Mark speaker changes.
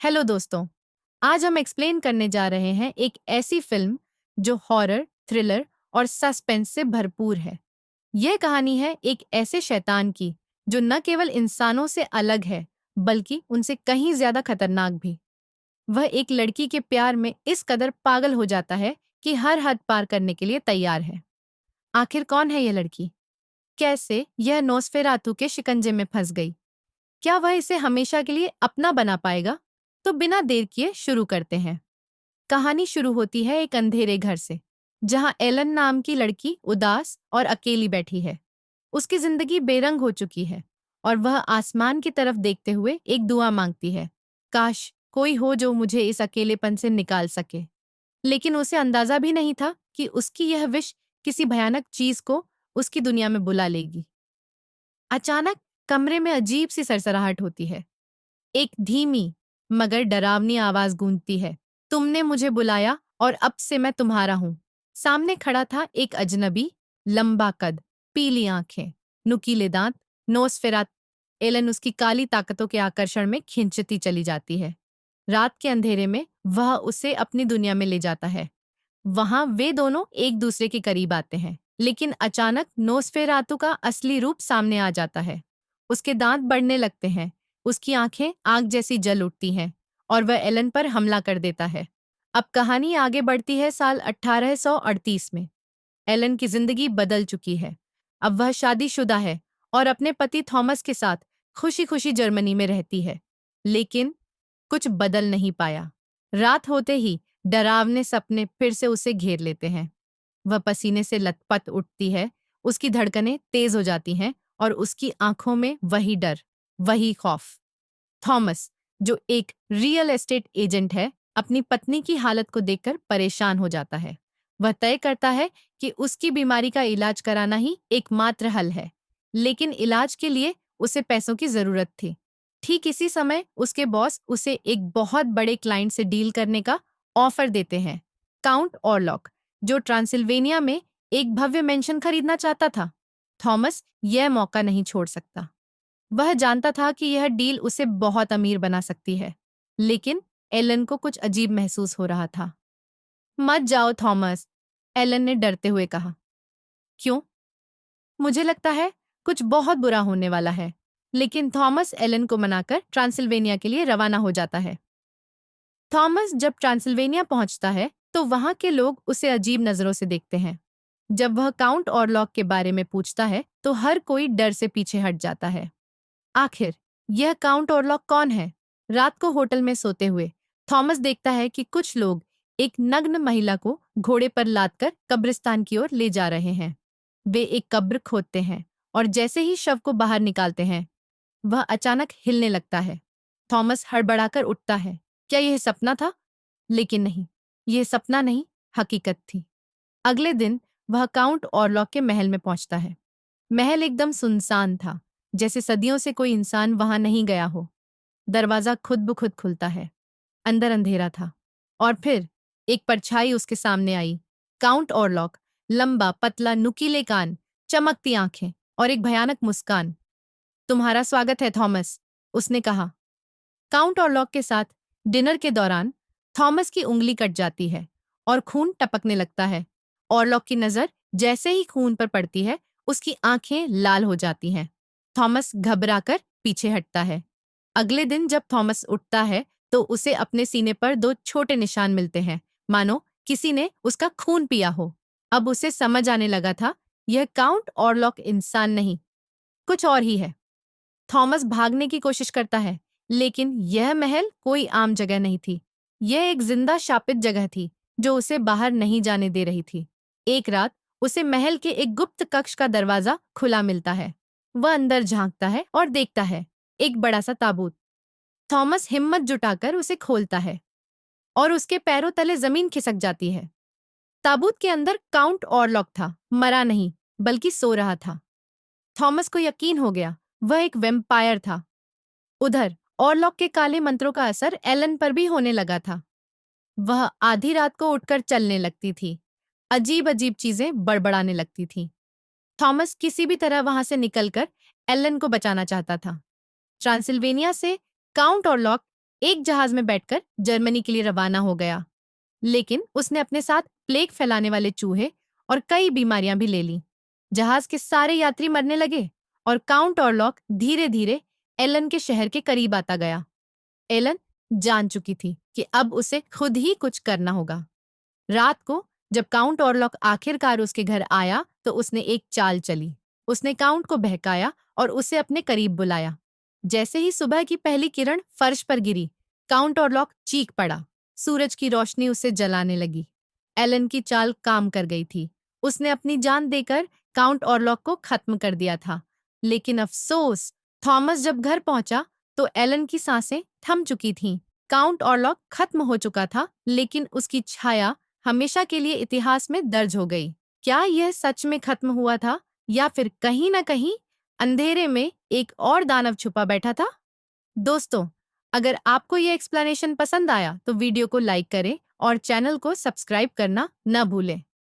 Speaker 1: Hello दोस्तों। आज हम एक्सप्लेन करने जा रहे हैं एक ऐसी फिल्म जो हॉरर, थ्रिलर और सस्पेंस से भरपूर है। यह कहानी है एक ऐसे शैतान की जो न केवल इंसानों से अलग है बल्कि उनसे कहीं ज्यादा खतरनाक भी। वह एक लड़की के प्यार में इस कदर पागल हो जाता है कि हर हद पार करने के लिए तैयार है। आखिर कौन है यह लड़की? कैसे यह नोस्फेरातु के शिकंजे में फंस गई? क्या वह इसे हमेशा के लिए अपना बना पाएगा? तो बिना देर किए शुरू करते हैं। कहानी शुरू होती है एक अंधेरे घर से, जहां एलन नाम की लड़की उदास और अकेली बैठी है। उसकी जिंदगी बेरंग हो चुकी है और वह आसमान की तरफ देखते हुए एक दुआ मांगती है, काश कोई हो जो मुझे इस अकेलेपन से निकाल सके। लेकिन उसे अंदाजा भी नहीं था कि उसकी यह विश किसी भयानक चीज को उसकी दुनिया में बुला लेगी। अचानक कमरे में अजीब सी सरसराहट होती है। एक धीमी मगर डरावनी आवाज गूंजती है, तुमने मुझे बुलाया और अब से मैं तुम्हारा हूं। सामने खड़ा था एक अजनबी, लंबा कद, पीली आंखें, नुकीले दांत, नोस्फेरात। एलन उसकी काली ताकतों के आकर्षण में खिंचती चली जाती है। रात के अंधेरे में वह उसे अपनी दुनिया में ले जाता है। वहां वे दोनों एक दूसरे के करीब आते हैं, लेकिन अचानक नोस्फेरातु का असली रूप सामने आ जाता है। उसके दांत बढ़ने लगते हैं, उसकी आंखें आग जैसी जल उठती हैं और वह एलन पर हमला कर देता है। अब कहानी आगे बढ़ती है साल 1838 में। एलन की जिंदगी बदल चुकी है। अब वह शादीशुदा है और अपने पति थॉमस के साथ खुशी खुशी जर्मनी में रहती है। लेकिन कुछ बदल नहीं पाया। रात होते ही डरावने सपने फिर से उसे घेर लेते हैं। वह पसीने से लथपथ उठती है, उसकी धड़कनें तेज हो जाती हैं और उसकी आंखों में वही डर, वही खौफ। थॉमस, जो एक रियल एस्टेट एजेंट है, अपनी पत्नी की हालत को देखकर परेशान हो जाता है। वह तय करता है कि उसकी बीमारी का इलाज कराना ही एकमात्र हल है। लेकिन इलाज के लिए उसे पैसों की जरूरत थी। ठीक इसी समय उसके बॉस उसे एक बहुत बड़े क्लाइंट से डील करने का ऑफर देते हैं, काउंट ऑरलॉक, जो ट्रांसिल्वेनिया में एक भव्य मेंशन खरीदना चाहता था। थॉमस यह मौका नहीं छोड़ सकता। वह जानता था कि यह डील उसे बहुत अमीर बना सकती है, लेकिन एलन को कुछ अजीब महसूस हो रहा था। मत जाओ थॉमस, एलन ने डरते हुए कहा। क्यों? मुझे लगता है कुछ बहुत बुरा होने वाला है। लेकिन थॉमस एलन को मनाकर ट्रांसिल्वेनिया के लिए रवाना हो जाता है। थॉमस जब ट्रांसिल्वेनिया पहुंचता है तो वहां के लोग उसे अजीब नजरों से देखते हैं। जब वह काउंट ऑरलॉक के बारे में पूछता है तो हर कोई डर से पीछे हट जाता है। आखिर यह काउंट ऑरलॉक कौन है? रात को होटल में सोते हुए थॉमस देखता है कि कुछ लोग एक नग्न महिला को घोड़े पर लादकर कब्रिस्तान की ओर ले जा रहे हैं। वे एक कब्र खोदते हैं और जैसे ही शव को बाहर निकालते हैं, वह अचानक हिलने लगता है। थॉमस हड़बड़ाकर उठता है। क्या यह सपना था? लेकिन नहीं, यह सपना नहीं, हकीकत थी। अगले दिन वह काउंट ऑरलॉक के महल में पहुंचता है। महल एकदम सुनसान था, जैसे सदियों से कोई इंसान वहां नहीं गया हो। दरवाजा खुद ब खुद खुलता है। अंदर अंधेरा था और फिर एक परछाई उसके सामने आई। काउंट ऑरलॉक, लंबा, पतला, नुकीले कान, चमकती आंखें और एक भयानक मुस्कान। तुम्हारा स्वागत है थॉमस, उसने कहा। काउंट ऑरलॉक के साथ डिनर के दौरान थॉमस की उंगली कट जाती है और खून टपकने लगता है। ऑरलॉक की नजर जैसे ही खून पर पड़ती है, उसकी आंखें लाल हो जाती हैं। थॉमस घबराकर पीछे हटता है। अगले दिन जब थॉमस उठता है तो उसे अपने सीने पर दो छोटे निशान मिलते हैं, मानो किसी ने उसका खून पिया हो। अब उसे समझ आने लगा था, यह काउंट ऑरलॉक इंसान नहीं, कुछ और ही है। थॉमस भागने की कोशिश करता है, लेकिन यह महल कोई आम जगह नहीं थी। यह एक जिंदा शापित जगह थी जो उसे बाहर नहीं जाने दे रही थी। एक रात उसे महल के एक गुप्त कक्ष का दरवाजा खुला मिलता है। वह अंदर झांकता है और देखता है एक बड़ा सा ताबूत। थॉमस हिम्मत जुटाकर उसे खोलता है और उसके पैरों तले जमीन खिसक जाती है। ताबूत के अंदर काउंट ऑरलॉक था, मरा नहीं बल्कि सो रहा था। थॉमस को यकीन हो गया, वह एक वेम्पायर था। उधर ऑरलॉक के काले मंत्रों का असर एलन पर भी होने लगा था। वह आधी रात को उठकर चलने लगती थी, अजीब अजीब चीजें बड़बड़ाने लगती थी। थॉमस किसी भी तरह वहां से निकलकर एलन को बचाना चाहता था। ट्रांसिल्वेनिया से काउंट ऑरलॉक एक जहाज में बैठकर जर्मनी के लिए रवाना हो गया, लेकिन उसने अपने साथ प्लेग फैलाने वाले चूहे और कई बीमारियां भी ले ली। जहाज के सारे यात्री मरने लगे और काउंट ऑरलॉक धीरे धीरे एलन के शहर के करीब आता गया। एलन जान चुकी थी कि अब उसे खुद ही कुछ करना होगा। रात को जब काउंट ऑरलॉक आखिरकार उसके घर आया तो उसने एक चाल चली। उसने काउंट को बहकाया और उसे अपने करीब बुलाया। जैसे ही सुबह की पहली किरण फर्श पर गिरी, काउंट ऑरलॉक चीख पड़ा। सूरज की रोशनी उसे जलाने लगी। एलन की चाल काम कर गई थी। उसने अपनी जान देकर काउंट ऑरलॉक को खत्म कर दिया था। लेकिन अफसोस, थॉमस जब घर पहुंचा तो एलन की सांसें थम चुकी थीं। काउंट ऑरलॉक खत्म हो चुका था, लेकिन उसकी छाया हमेशा के लिए इतिहास में दर्ज हो गई। क्या यह सच में खत्म हुआ था, या फिर कहीं ना कहीं अंधेरे में एक और दानव छुपा बैठा था? दोस्तों, अगर आपको ये एक्सप्लेनेशन पसंद आया तो वीडियो को लाइक करें और चैनल को सब्सक्राइब करना न भूलें।